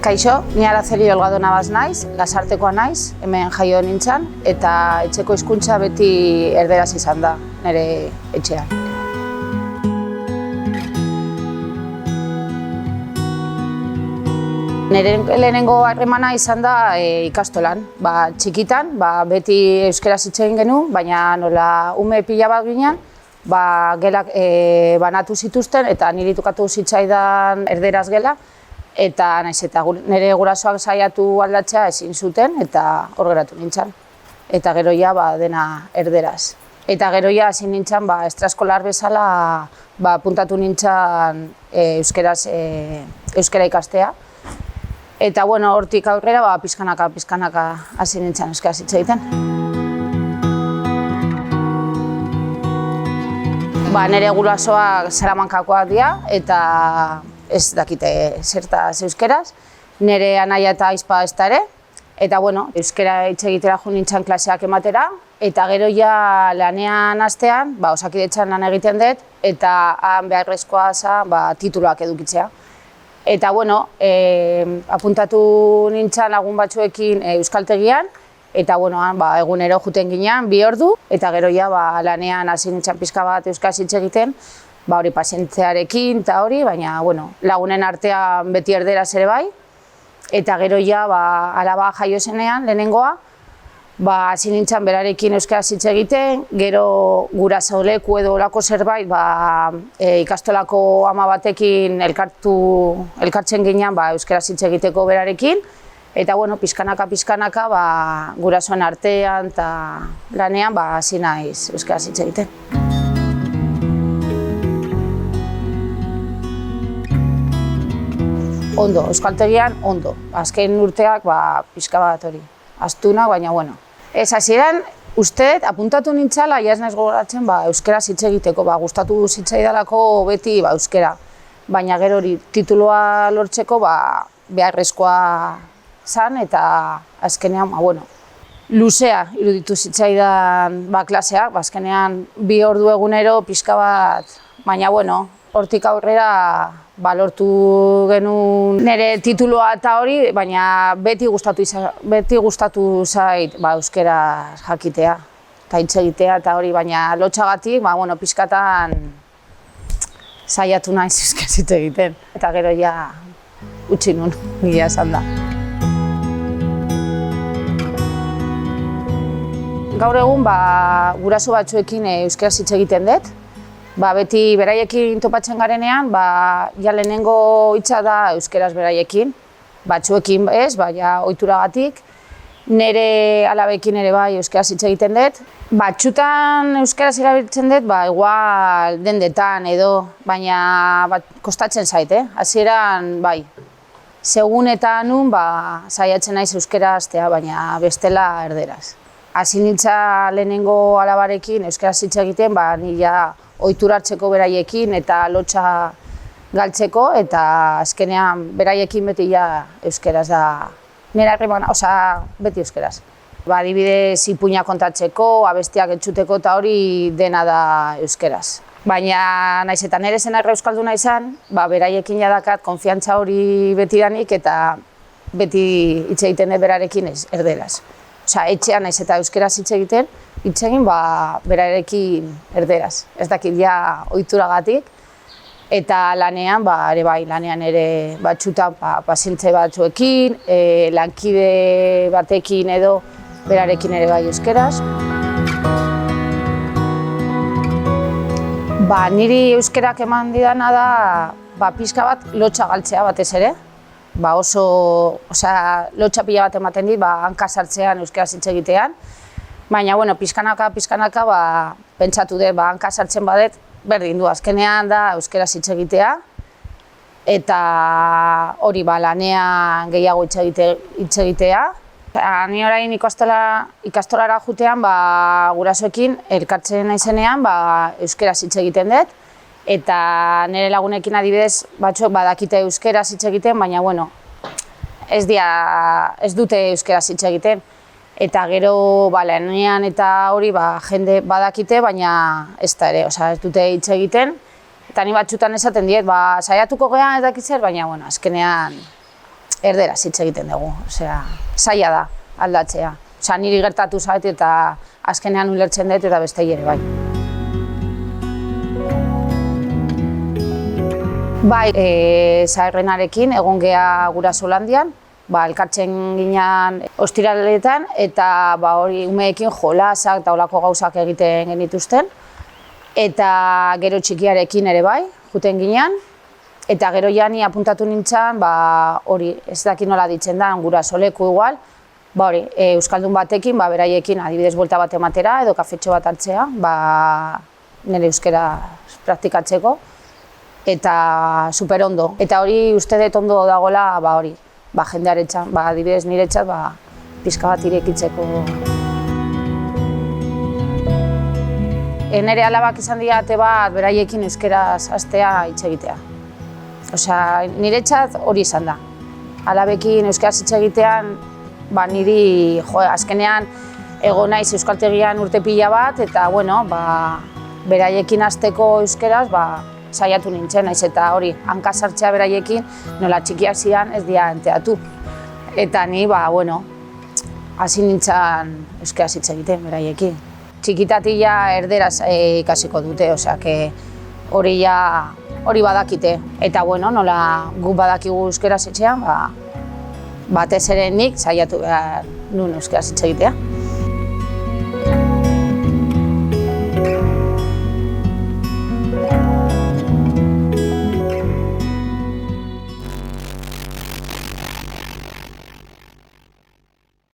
Kaixo, ni Araceli Olgado Navas naiz, Lasartekoa naiz, hemen jaio nintzen, eta etxeko hizkuntza beti erderaz izan da, nire etxean. Nire lehenengo harremana izan da ikastolan. Txikitan, beti euskaraz hitz egin genuen, baina nola ume pila bat ginen, gelak banatu zituzten eta niri tokatu zitzaidan erderaz gela. Eta naiz eta nire gurasoak saiatu aldatzea ezin zuten eta hor geratu nintzen. Eta gero ja dena erderaz. Eta gero ja hasi nintzen estraeskolar bezala puntatu nintzen euskara ikastea. Eta hortik aurrera pizkanaka hasi nintzen euskaraz hitz egiten. Nire gurasoak Salamankakoak dira eta ez dakite zertaz euskeraz. Nire anaia eta aizpa ez da ere. Eta euskara hitz egitera jo nintzen klaseak ematera. Eta gero ja lanean hastean, Osakidetzan lan egiten dut, eta han beharrezkoa zen tituluak edukitzea. Eta apuntatu nintzen lagun batzuekin euskaltegian, eta egunero joeten ginean 2 ordu, eta gero ja lanean hasi nintzen pixka bat euskaraz hitz egiten, hori pazientziarekin eta hori, baina lagunen artean beti erderaz ere bai. Eta gero ja alaba jaio zenean, lehenengoa, hasi nintzen berarekin euskaraz hitz egiten, gero guraso leku edo olako zerbait ikastolako ama batekin elkartzen ginean euskaraz hitz egiteko berarekin. Eta pizkanaka gurasoen artean eta lanean hasi naiz euskaraz hitz egiten. Ondo, euskaltegian ondo. Azken urteak pixka bat hori. Astunak, baina Ez hasieran, uste apuntatu nintzala, ez naiz gogoratzen euskaraz hitz egiteko, gustatu zitzaidalako beti euskara. Baina gero hori titulua lortzeko beharrezkoa zan eta azkenean, luzea iruditu zitzaidan klaseak, azkenean 2 ordu egunero pixka bat, baina hortik aurrera lortu genuen nire titulua eta hori, baina beti gustatu zait euskara jakitea eta hitz egitea eta hori, baina lotxagatik pixkatan saiatu naiz euskaraz hitz egiten. Eta gero ja utzi nuen, egia esan da. Gaur egun guraso batzuekin euskaraz hitz egiten dut. Beti beraiekin topatzen garenean, lehenengo hitza da euskaraz beraiekin. Batzuekin ez, ohituragatik. Nire alabekin ere euskaraz hitz egiten dut. Batzutan euskaraz erabiltzen dut, igual dendetan edo, baina kostatzen zait, hasieran segun eta nun saiatzen naiz euskara hastea, baina bestela erderaz. Hasi nintza lehenengo alabarekin euskaraz hitz egiten, nila ohiturartzeko beraiekin eta lotxa galtzeko, eta azkenean beraiekin beti euskaraz da nire harremana, beti euskaraz. Adibidez, ipuina kontatzeko, abestiak entzuteko eta hori dena da euskaraz. Baina naiz eta nire zenarra euskalduna izan, beraiekin dakat konfiantza hori betidanik eta beti hitz egiten berarekin erderaz. Etxean naiz eta euskaraz hitz egiten, berarekin erderaz. Ez dakit ohituragatik. Eta lanean, lanean ere batzutan pazientze batzuekin, lankide batekin edo berarekin ere euskaraz. Niri euskarak eman didana da pixka bat lotxa galtzea batez ere. Lotxa pila bat ematen dit, hanka sartzean euskaraz hitz egitean. Baina, pizkanaka pentsatu dut, hanka sartzen badet, berdin du, azkenean da euskaraz hitz egitea. Eta hori lanean gehiago hitz egitea. Ni orain ikastolara jutean, gurasoekin elkartzen naizenean, euskaraz hitz egiten dut. Eta nire lagunekin adibidez batzuek badakite euskaraz hitz egiten, baina ez dute euskaraz hitz egiten. Eta gero lanean eta hori jende badakite, baina ez da ere, ez dute hitz egiten. Eta ni batzutan esaten diet, saiatuko gean ez dakit zer, baina azkenean erderaz hitz egiten dugu, osea, zaila da aldatzea. Osea, niri gertatu zait eta azkenean ulertzen dut eta bestei ere bai. Bai, zaharrenarekin egon geha gurasolandian, elkartzen ginean ostiraletan eta hori umeekin jolasak eta olako gauzak egiten genituzten. Eta gero txikiarekin ere bai, juten ginean. Eta gero jani apuntatu nintzen, hori ez dakit nola ditzen da, gurasoleku igual, hori, euskaldun batekin, beraiekin adibidez buelta bat ematera edo kafetxo bat hartzea, nire euskera praktikatzeko. Eta super ondo. Eta hori uste dut ondo dagoela, hori, jendearetzat, adibidez niretzat, pixka bat irekitzeko. Nire alabak izan diate bat, beraiekin euskeraz hastea hitz egitea. Osea, niretzat hori izan da. Alabekin euskeraz hitz egitean, niri, azkenean ego naiz euskaltegian urte pila bat, eta, beraiekin hasteko euskeraz, saiatu nintzen, naiz eta hori, hanka sartzea beraiekin, nola txikiak zian ez dira enteatu. Eta ni, hasi nintzen euskeraz hitz egiten beraiekin. Txikitatia erderaz ikasiko dute, osea, hori badakite. Eta, nola guk badakigu euskeraz etxean, batez ere nik saiatu behar nuen euskeraz hitz egitea.